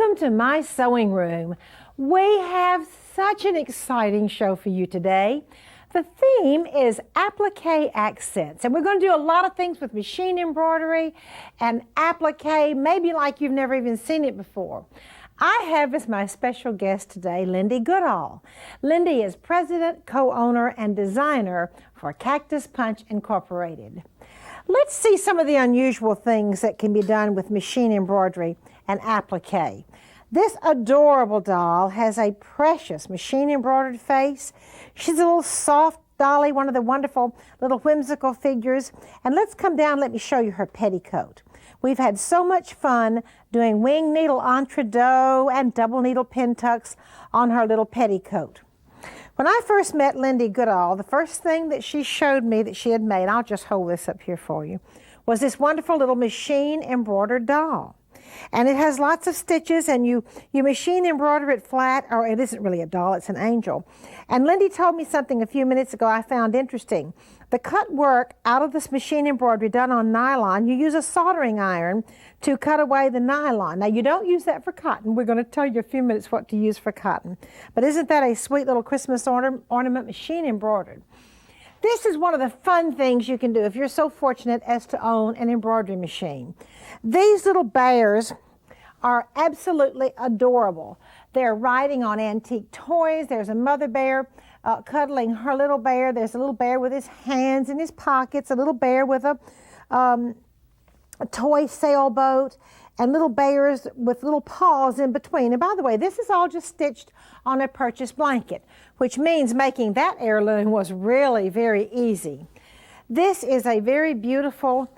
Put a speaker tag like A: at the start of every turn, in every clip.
A: Welcome to my sewing room. We have such an exciting show for you today. The theme is applique accents, and we're going to do a lot of things with machine embroidery and applique, maybe like you've never even seen it before. I have as my special guest today Lindee Goodall. Lindee is president, co-owner, and designer for Cactus Punch Incorporated. Let's see some of the unusual things that can be done with machine embroidery and applique. This adorable doll has a precious machine embroidered face. She's a little soft dolly, one of the wonderful little whimsical figures. And let's come down, let me show you her petticoat. We've had so much fun doing wing needle entre deux and double needle pin tucks on her little petticoat. When I first met Lindee Goodall, the first thing that she showed me that she had made, I'll just hold this up here for you, was this wonderful little machine embroidered doll. And it has lots of stitches, and you machine embroider it flat, or it isn't really a doll, it's an angel. And Lindee told me something a few minutes ago I found interesting. The cut work out of this machine embroidery done on nylon, you use a soldering iron to cut away the nylon. Now, you don't use that for cotton. We're going to tell you in a few minutes what to use for cotton. But isn't that a sweet little Christmas ornament, machine embroidered? This is one of the fun things you can do if you're so fortunate as to own an embroidery machine. These little bears are absolutely adorable. They're riding on antique toys. There's a mother bear cuddling her little bear. There's a little bear with his hands in his pockets, a little bear with a toy sailboat, and little bears with little paws in between. And by the way, this is all just stitched on a purchased blanket, which means making that heirloom was really very easy. This is a very beautiful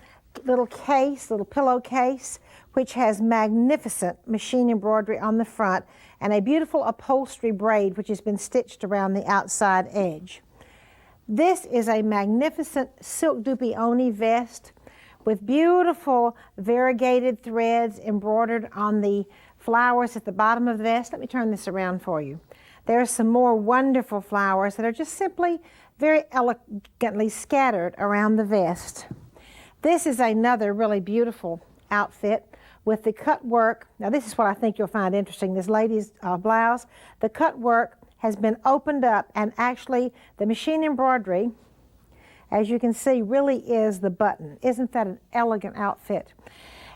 A: little case, little pillowcase, which has magnificent machine embroidery on the front and a beautiful upholstery braid which has been stitched around the outside edge. This is a magnificent silk dupioni vest with beautiful variegated threads embroidered on the flowers at the bottom of the vest. Let me turn this around for you. There are some more wonderful flowers that are just simply very elegantly scattered around the vest. This is another really beautiful outfit with the cut work. Now, this is what I think you'll find interesting. This lady's blouse, the cut work has been opened up, and actually the machine embroidery, as you can see, really is the button. Isn't that an elegant outfit?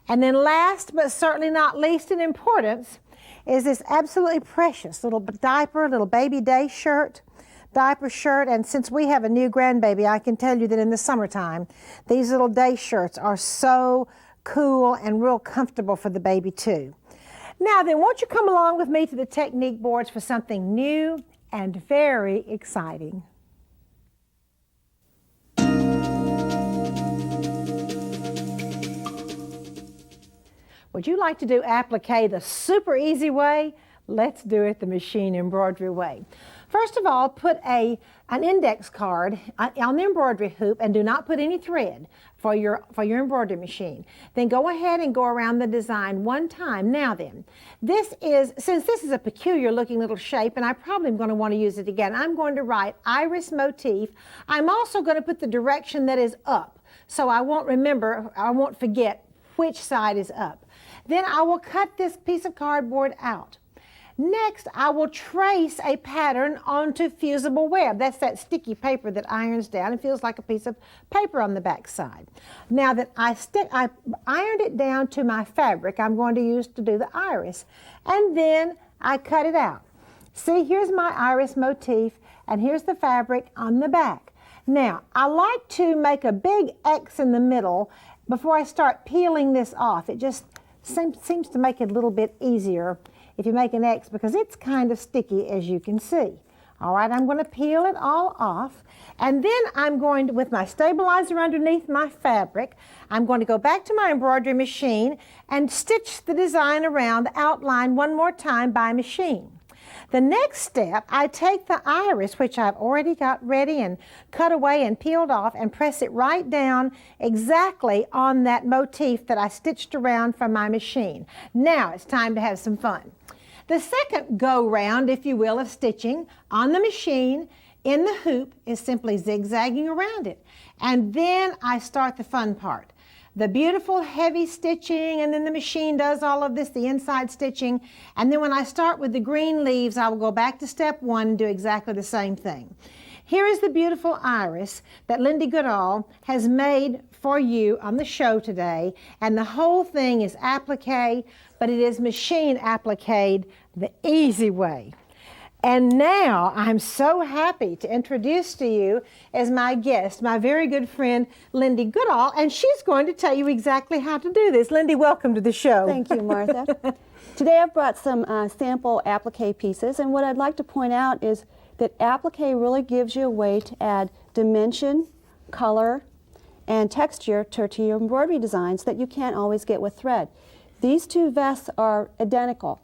A: And then last but certainly not least in importance is this absolutely precious little diaper, little baby day shirt, diaper shirt. And since we have a new grandbaby, I can tell you that in the summertime, these little day shirts are so cool and real comfortable for the baby too. Now then, won't you come along with me to the technique boards for something new and very exciting. Would you like to do applique the super easy way? Let's do it the machine embroidery way. First of all, put an index card on the embroidery hoop and do not put any thread for your embroidery machine. Then go ahead and go around the design one time. Now then, since this is a peculiar looking little shape, and I probably am going to want to use it again, I'm going to write iris motif. I'm also going to put the direction that is up, so I won't forget which side is up. Then I will cut this piece of cardboard out. Next, I will trace a pattern onto fusible web. That's that sticky paper that irons down and feels like a piece of paper on the back side. Now that I ironed it down to my fabric I'm going to use to do the iris, and then I cut it out. See, here's my iris motif, and here's the fabric on the back. Now, I like to make a big X in the middle before I start peeling this off. It just seems to make it a little bit easier if you make an X, because it's kind of sticky, as you can see. All right, I'm going to peel it all off, and then I'm going to, with my stabilizer underneath my fabric, I'm going to go back to my embroidery machine and stitch the design around the outline one more time by machine. The next step, I take the iris, which I've already got ready and cut away and peeled off, and press it right down exactly on that motif that I stitched around from my machine. Now it's time to have some fun. The second go-round, if you will, of stitching on the machine in the hoop is simply zigzagging around it. And then I start the fun part. the beautiful heavy stitching, and then the machine does all of this, the inside stitching. And then when I start with the green leaves, I will go back to step 1 and do exactly the same thing. Here is the beautiful iris that Lindee Goodall has made for you on the show today. And the whole thing is applique, but it is machine appliqued the easy way. And now I'm so happy to introduce to you as my guest, my very good friend, Lindee Goodall, and she's going to tell you exactly how to do this. Lindee, welcome to the show.
B: Thank you, Martha. Today I've brought some sample applique pieces, and what I'd like to point out is that applique really gives you a way to add dimension, color, and texture to your embroidery designs that you can't always get with thread. These two vests are identical.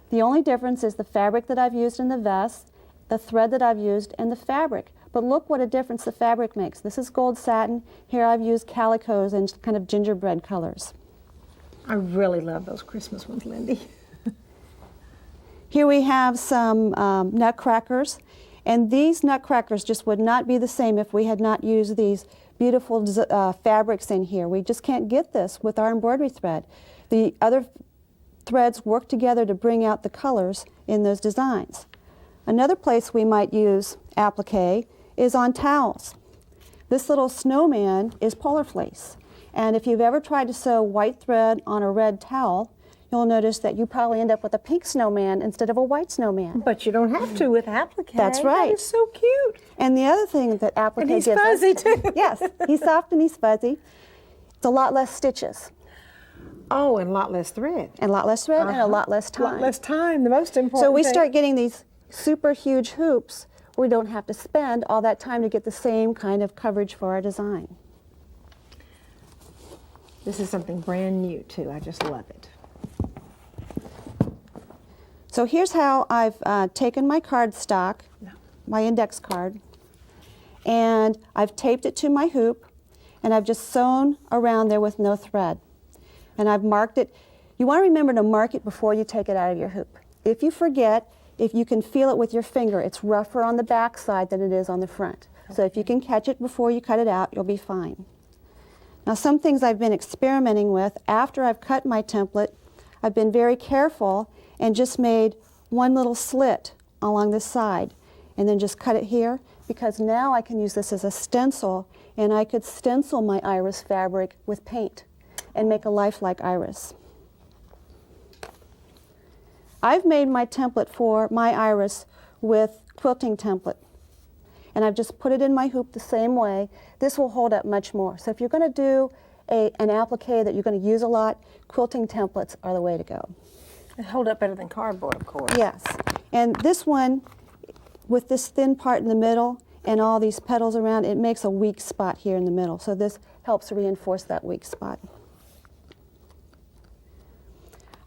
B: The only difference is the fabric that I've used in the vest, the thread that I've used, and the fabric. But look what a difference the fabric makes. This is gold satin. Here I've used calicos and kind of gingerbread colors.
A: I really love those Christmas ones, Lindee.
B: Here we have some nutcrackers, and these nutcrackers just would not be the same if we had not used these beautiful fabrics in here. We just can't get this with our embroidery thread. The other threads work together to bring out the colors in those designs. Another place we might use applique is on towels. This little snowman is polar fleece, and if you've ever tried to sew white thread on a red towel, you'll notice that you probably end up with a pink snowman instead of a white snowman.
A: But you don't have to with applique.
B: That's right.
A: That is so cute.
B: And the other thing that applique
A: And he's
B: gives
A: fuzzy
B: us,
A: too.
B: Yes, he's soft and he's fuzzy. It's a lot less stitches.
A: Oh, and a lot less thread.
B: And a lot less thread and a lot less time.
A: A lot less time, the most important
B: So we
A: thing.
B: start getting these super huge hoops. We don't have to spend all that time to get the same kind of coverage for our design.
A: This is something brand new too. I just love it.
B: So here's how I've taken my cardstock, my index card, and I've taped it to my hoop, and I've just sewn around there with no thread. And I've marked it. You want to remember to mark it before you take it out of your hoop. If you forget, if you can feel it with your finger, it's rougher on the back side than it is on the front. Okay. So if you can catch it before you cut it out, you'll be fine. Now some things I've been experimenting with, after I've cut my template, I've been very careful and just made one little slit along this side and then just cut it here, because now I can use this as a stencil, and I could stencil my iris fabric with paint and make a lifelike iris. I've made my template for my iris with quilting template, and I've just put it in my hoop the same way. This will hold up much more. So if you're going to do an applique that you're going to use a lot, quilting templates are the way to go.
A: It hold up better than cardboard, of course.
B: Yes, and this one, with this thin part in the middle and all these petals around, it makes a weak spot here in the middle. So this helps reinforce that weak spot.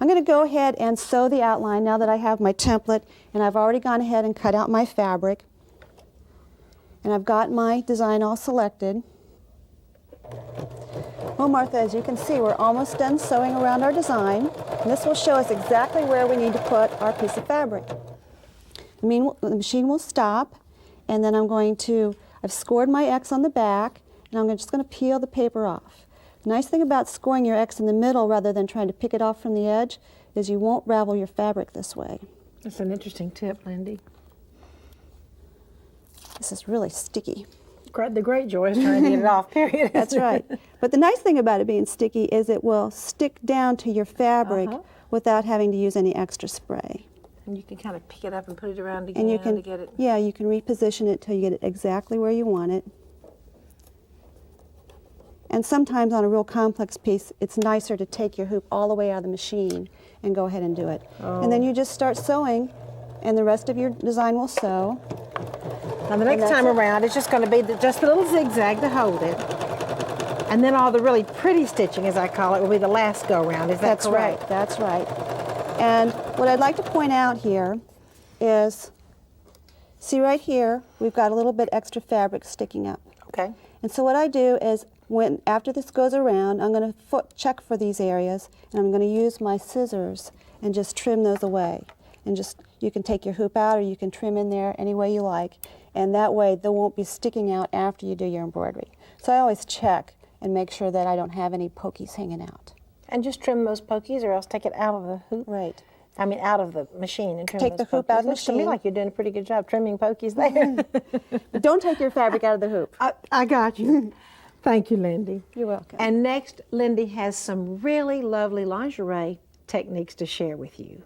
B: I'm going to go ahead and sew the outline now that I have my template, and I've already gone ahead and cut out my fabric. And I've got my design all selected. Well, Martha, as you can see, we're almost done sewing around our design. And this will show us exactly where we need to put our piece of fabric. The machine will stop, and then I've scored my X on the back, and I'm just going to peel the paper off. The nice thing about scoring your X in the middle rather than trying to pick it off from the edge is you won't ravel your fabric this way.
A: That's an interesting tip, Lindee.
B: This is really sticky.
A: The great joy is trying to get it off, period.
B: That's right. But the nice thing about it being sticky is it will stick down to your fabric without having to use any extra spray.
A: And you can kind of pick it up and put it around again
B: And you can,
A: to get it.
B: yeah, you can reposition it till you get it exactly where you want it. And sometimes on a real complex piece, it's nicer to take your hoop all the way out of the machine and go ahead and do it. And then you just start sewing, and the rest of your design will sew.
A: Now the next time around, it's just going to be just a little zigzag to hold it. And then all the really pretty stitching, as I call it, will be the last go-round. Is that correct?
B: That's right. And what I'd like to point out here is, see right here, we've got a little bit extra fabric sticking up.
A: Okay.
B: And so what I do is, after this goes around, I'm going to check for these areas, and I'm going to use my scissors and just trim those away. And you can take your hoop out, or you can trim in there any way you like, and that way they won't be sticking out after you do your embroidery. So I always check and make sure that I don't have any pokies hanging out.
A: And just trim those pokies, or else take it out of the hoop.
B: Right.
A: I mean, out of the machine and trim
B: Take
A: those
B: the hoop
A: pokies.
B: out of the
A: Looks to me
B: machine.
A: like you're doing a pretty good job trimming pokies there.
B: But don't take your fabric out of the hoop.
A: I got you. Thank you, Lindee.
B: You're welcome.
A: And next, Lindee has some really lovely lingerie techniques to share with you.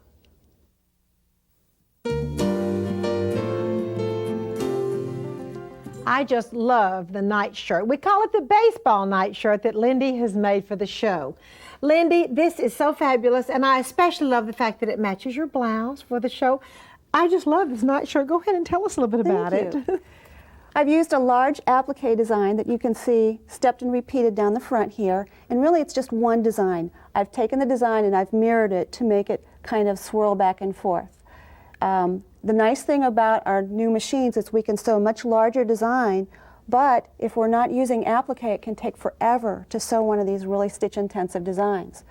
A: I just love the nightshirt. We call it the baseball nightshirt that Lindee has made for the show. Lindee, this is so fabulous, and I especially love the fact that it matches your blouse for the show. I just love this nightshirt. Go ahead and tell us a little bit about
B: Thank
A: it.
B: you. I've used a large applique design that you can see stepped and repeated down the front here, and really it's just one design. I've taken the design and I've mirrored it to make it kind of swirl back and forth. The nice thing about our new machines is we can sew a much larger design, but if we're not using applique, it can take forever to sew one of these really stitch-intensive designs.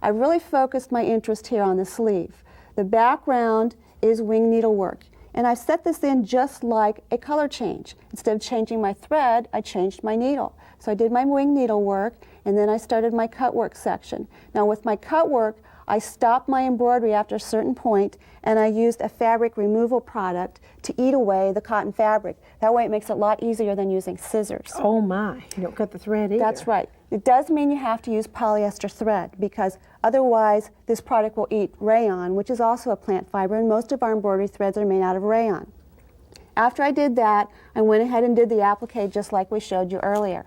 B: I've really focused my interest here on the sleeve. The background is wing needlework, and I've set this in just like a color change. Instead of changing my thread, I changed my needle. So I did my wing needlework, and then I started my cut work section. Now with my cut work, I stopped my embroidery after a certain point, and I used a fabric removal product to eat away the cotton fabric. That way it makes it a lot easier than using scissors.
A: Oh my, you don't cut the thread either.
B: That's right. It does mean you have to use polyester thread, because otherwise this product will eat rayon, which is also a plant fiber, and most of our embroidery threads are made out of rayon. After I did that, I went ahead and did the applique just like we showed you earlier.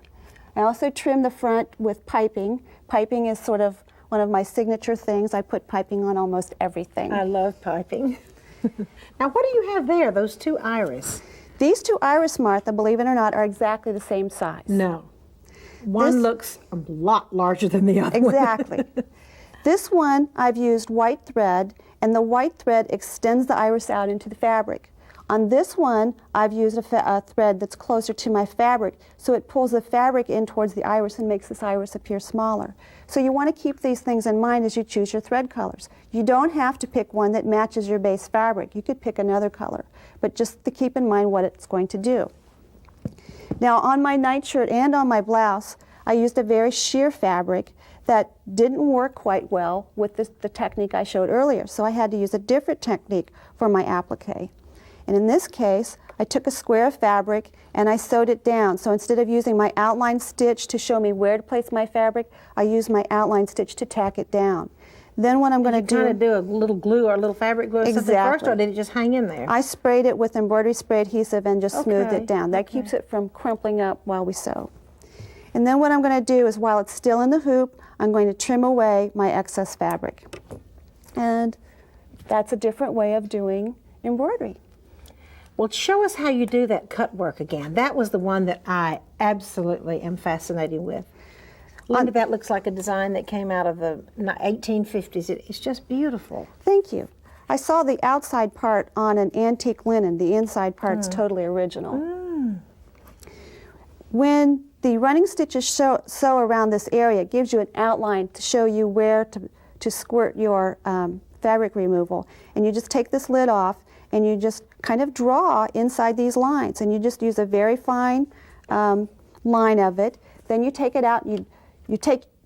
B: I also trimmed the front with piping. Piping is sort of one of my signature things. I put piping on almost everything.
A: I love piping. Now what do you have there, those two iris?
B: These two iris, Martha, believe it or not, are exactly the same size.
A: No. One looks a lot larger than the other one.
B: Exactly. This one I've used white thread, and the white thread extends the iris out into the fabric. On this one, I've used a thread that's closer to my fabric, so it pulls the fabric in towards the iris and makes this iris appear smaller. So you want to keep these things in mind as you choose your thread colors. You don't have to pick one that matches your base fabric. You could pick another color, but just to keep in mind what it's going to do. Now on my nightshirt and on my blouse, I used a very sheer fabric that didn't work quite well with the technique I showed earlier, so I had to use a different technique for my applique. And in this case, I took a square of fabric and I sewed it down. So instead of using my outline stitch to show me where to place my fabric, I used my outline stitch to tack it down. Then what I'm going to do...
A: Did you kind of do a little glue or a little fabric glue or something first, or did it just hang in there?
B: I sprayed it with embroidery spray adhesive and just smoothed
A: Okay,
B: it down. That keeps it from crumpling up while we sew. And then what I'm going to do is, while it's still in the hoop, I'm going to trim away my excess fabric. And that's a different way of doing embroidery.
A: Well, show us how you do that cut work again. That was the one that I absolutely am fascinated with. Lindee, that looks like a design that came out of the 1850s. It's just beautiful.
B: Thank you. I saw the outside part on an antique linen. The inside part's totally original. When the running stitches sew around this area, it gives you an outline to show you where to squirt your fabric removal. And you just take this lid off and you just kind of draw inside these lines, and you just use a very fine line of it. Then you take it out, and you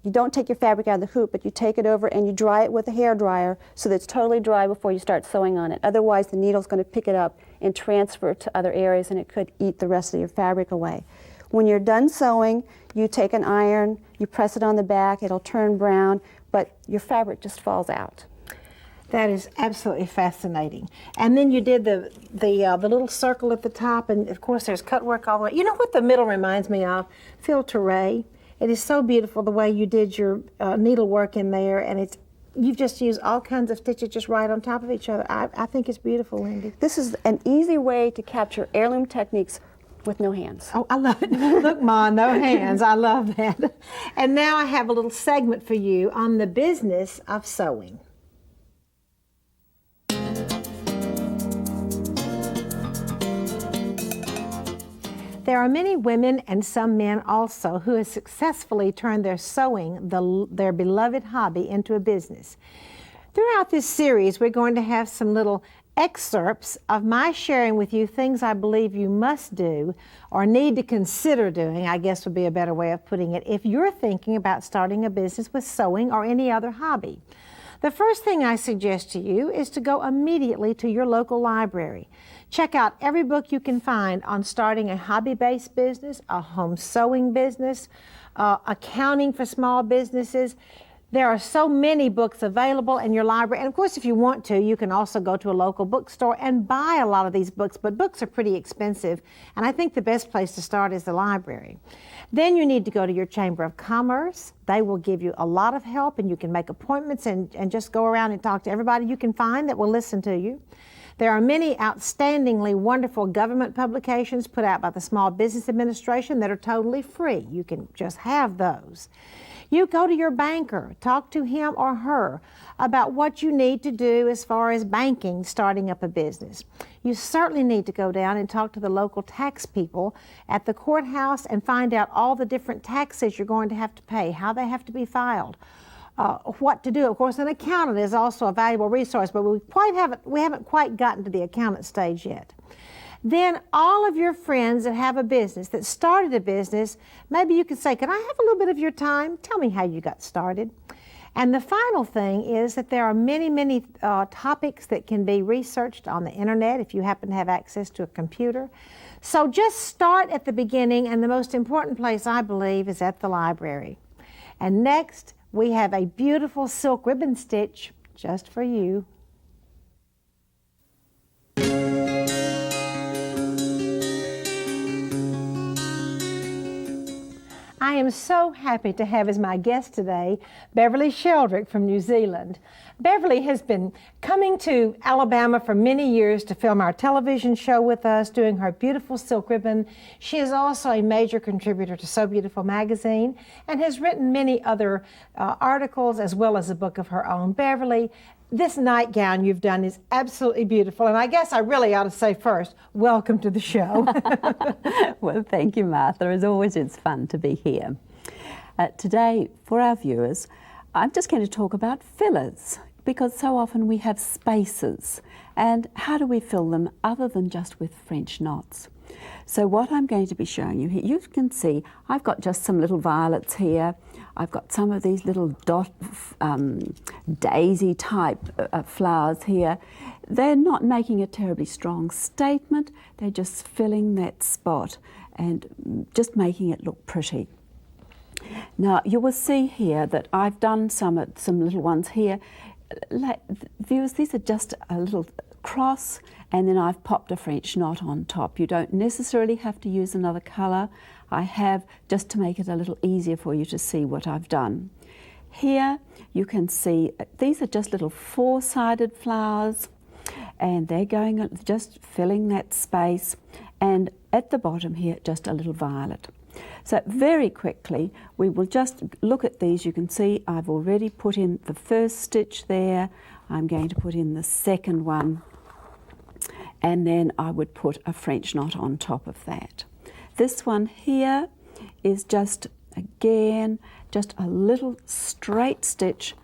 B: don't take your fabric out of the hoop, but you take it over and you dry it with a hair dryer so that it's totally dry before you start sewing on it. Otherwise the needle's going to pick it up and transfer it to other areas, and it could eat the rest of your fabric away. When you're done sewing, you take an iron, you press it on the back, it'll turn brown, but your fabric just falls out.
A: That is absolutely fascinating. And then you did the little circle at the top, and of course there's cut work all the way. You know what the middle reminds me of? Filet. It is so beautiful the way you did your needlework in there, and you've just used all kinds of stitches just right on top of each other. I think it's beautiful, Lindee.
B: This is an easy way to capture heirloom techniques with no hands.
A: Oh, I love it. Look, Ma, no hands. I love that. And now I have a little segment for you on the business of sewing. There are many women and some men also who have successfully turned their sewing, their beloved hobby, into a business. Throughout this series, we're going to have some little excerpts of my sharing with you things I believe you must do or need to consider doing, I guess would be a better way of putting it, if you're thinking about starting a business with sewing or any other hobby. The first thing I suggest to you is to go immediately to your local library. Check out every book you can find on starting a hobby-based business, a home sewing business, accounting for small businesses. There are so many books available in your library. And of course, if you want to, you can also go to a local bookstore and buy a lot of these books, but books are pretty expensive. And I think the best place to start is the library. Then you need to go to your Chamber of Commerce. They will give you a lot of help, and you can make appointments and just go around and talk to everybody you can find that will listen to you. There are many outstandingly wonderful government publications put out by the Small Business Administration that are totally free. You can just have those. You go to your banker, talk to him or her about what you need to do as far as banking, starting up a business. You certainly need to go down and talk to the local tax people at the courthouse and find out all the different taxes you're going to have to pay, how they have to be filed, what to do. Of course, an accountant is also a valuable resource, but we haven't quite gotten to the accountant stage yet. Then all of your friends that have a business, that started a business, maybe you could say, can I have a little bit of your time? Tell me how you got started. And the final thing is that there are many topics that can be researched on the internet if you happen to have access to a computer. So just start at the beginning, and the most important place, I believe, is at the library. And next, we have a beautiful silk ribbon stitch just for you. I am so happy to have as my guest today Beverly Sheldrick from New Zealand. Beverly has been coming to Alabama for many years to film our television show with us, doing her beautiful silk ribbon. She is also a major contributor to So Beautiful magazine and has written many other articles as well as a book of her own. Beverly, this nightgown you've done is absolutely beautiful, and I guess I really ought to say first, welcome to the show.
C: Well, thank you, Martha. As always, it's fun to be here. Today, for our viewers, I'm just going to talk about fillers, because so often we have spaces, and how do we fill them other than just with French knots? So what I'm going to be showing you here, you can see I've got just some little violets here. I've got some of these little daisy type flowers here. They're not making a terribly strong statement. They're just filling that spot and just making it look pretty. Now you will see here that I've done some little ones here. Viewers, these are just a little cross, and then I've popped a French knot on top. You don't necessarily have to use another colour. I have, just to make it a little easier for you to see what I've done. Here you can see these are just little four-sided flowers, and they're going just filling that space, and at the bottom here just a little violet. So very quickly we will just look at these. You can see I've already put in the first stitch there. I'm going to put in the second one, and then I would put a French knot on top of that. This one here is just, again, just a little straight stitch,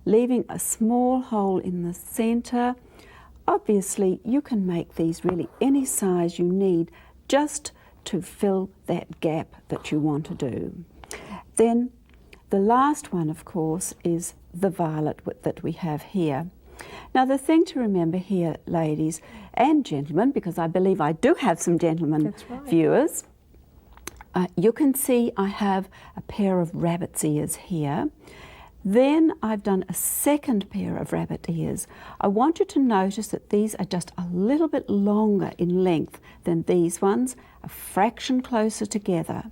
C: leaving a small hole in the center. Obviously, you can make these really any size you need just to fill that gap that you want to do. Then the last one, of course, is the violet that we have here. Now the thing to remember here, ladies and gentlemen, because I believe I do have some gentlemen viewers, you can see I have a pair of rabbit's ears here. Then I've done a second pair of rabbit ears. I want you to notice that these are just a little bit longer in length than these ones, a fraction closer together.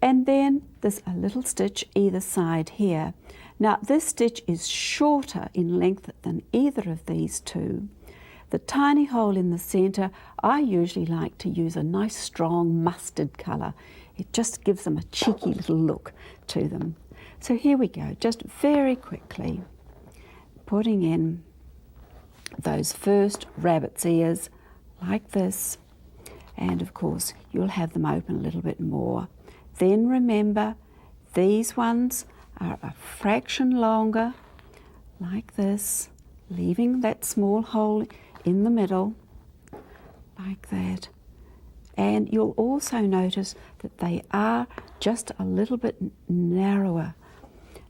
C: And then there's a little stitch either side here. Now this stitch is shorter in length than either of these two. The tiny hole in the center, I usually like to use a nice strong mustard color. It just gives them a cheeky little look to them. So here we go, just very quickly putting in those first rabbit's ears like this, and of course you'll have them open a little bit more. Then remember, these ones are a fraction longer, like this, leaving that small hole in the middle, like that. And you'll also notice that they are just a little bit narrower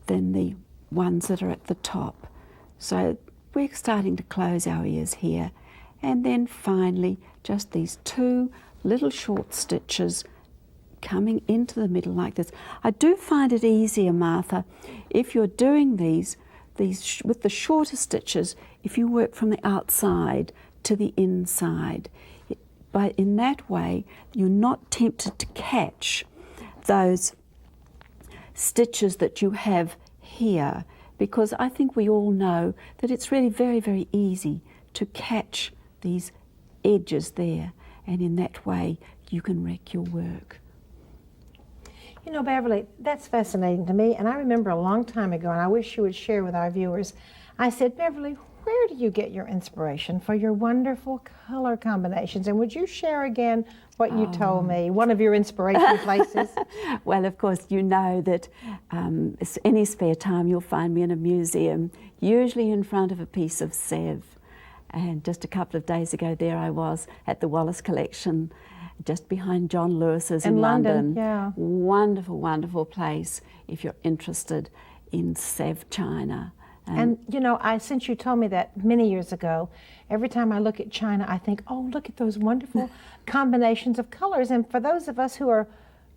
C: than the ones that are at the top. So we're starting to close our ears here. And then finally, just these 2 little short stitches coming into the middle like this. I do find it easier, Martha, if you're doing these with the shorter stitches, if you work from the outside to the inside. But in that way, you're not tempted to catch those stitches that you have here, because I think we all know that it's really very, very easy to catch these edges there, and in that way you can wreck your work.
A: You know, Beverly, that's fascinating to me, and I remember a long time ago, and I wish you would share with our viewers, I said, Beverly, where do you get your inspiration for your wonderful color combinations? And would you share again what you told me, one of your inspiration places?
C: Well, of course, you know that any spare time you'll find me in a museum, usually in front of a piece of Sev. And just a couple of days ago, there I was at the Wallace Collection, just behind John Lewis's in London.
A: Yeah.
C: Wonderful, wonderful place if you're interested in Sev China.
A: And you know, since you told me that many years ago, every time I look at China, I think, oh, look at those wonderful combinations of colors. And for those of us who are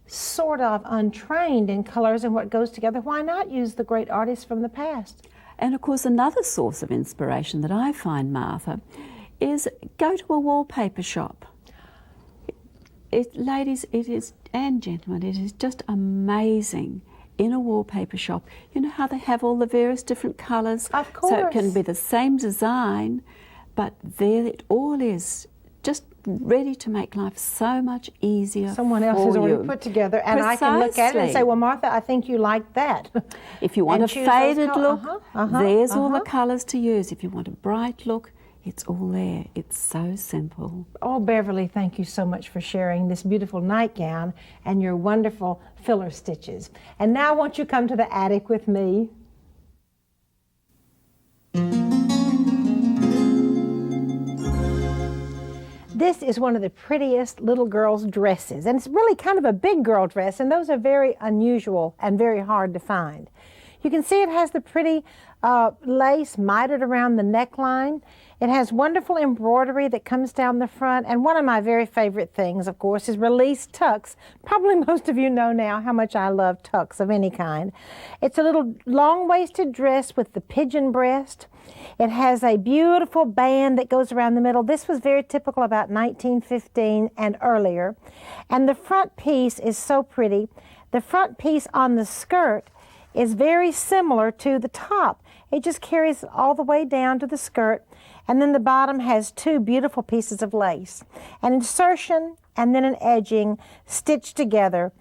A: sort of untrained in colors and what goes together, why not use the great artists from the past?
C: And of course, another source of inspiration that I find, Martha, is go to a wallpaper shop. Ladies, it is, and gentlemen, it is just amazing in a wallpaper shop. You know how they have all the various different colours?
A: Of course.
C: So it can be the same design, but there it all is, just ready to make life so much easier.
A: Someone else has already put together, and I can look at it and say, well, Martha, I think you like that.
C: If you want a faded look, there's all the
A: uh-huh.
C: colours to use. If you want a bright look, it's all there. It's so simple.
A: Oh, Beverly, thank you so much for sharing this beautiful nightgown and your wonderful filler stitches. And now won't you come to the attic with me? This is one of the prettiest little girl's dresses, and it's really kind of a big girl dress, and those are very unusual and very hard to find. You can see it has the pretty lace mitered around the neckline. It has wonderful embroidery that comes down the front, and one of my very favorite things, of course, is released tucks. Probably most of you know now how much I love tucks of any kind. It's a little long-waisted dress with the pigeon breast. It has a beautiful band that goes around the middle. This was very typical about 1915 and earlier. And the front piece is so pretty. The front piece on the skirt is very similar to the top. It just carries all the way down to the skirt, and then the bottom has 2 beautiful pieces of lace. An insertion and then an edging stitched together.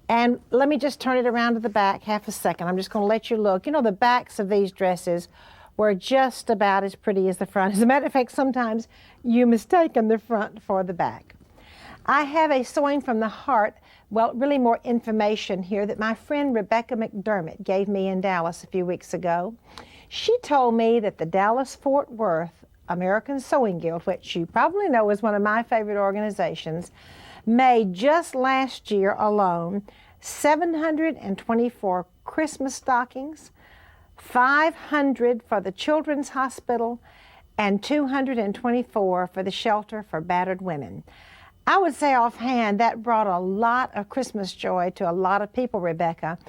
A: And let me just turn it around to the back half a second. I'm just going to let you look. You know, the backs of these dresses were just about as pretty as the front. As a matter of fact, sometimes you mistaken the front for the back. I have a Sewing from the Heart, well, really more information here that my friend Rebecca McDermott gave me in Dallas a few weeks ago. She told me that the Dallas-Fort Worth American Sewing Guild, which you probably know is one of my favorite organizations, made just last year alone 724 Christmas stockings, 500 for the Children's Hospital, and 224 for the Shelter for Battered Women. I would say offhand that brought a lot of Christmas joy to a lot of people, Rebecca.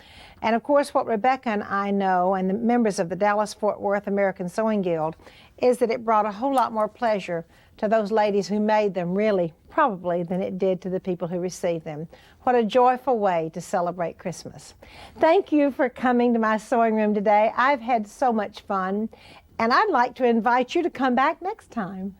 A: And of course what Rebecca and I know, and the members of the Dallas-Fort Worth American Sewing Guild, is that it brought a whole lot more pleasure to those ladies who made them, really, probably, than it did to the people who received them. What a joyful way to celebrate Christmas. Thank you for coming to my sewing room today. I've had so much fun, and I'd like to invite you to come back next time.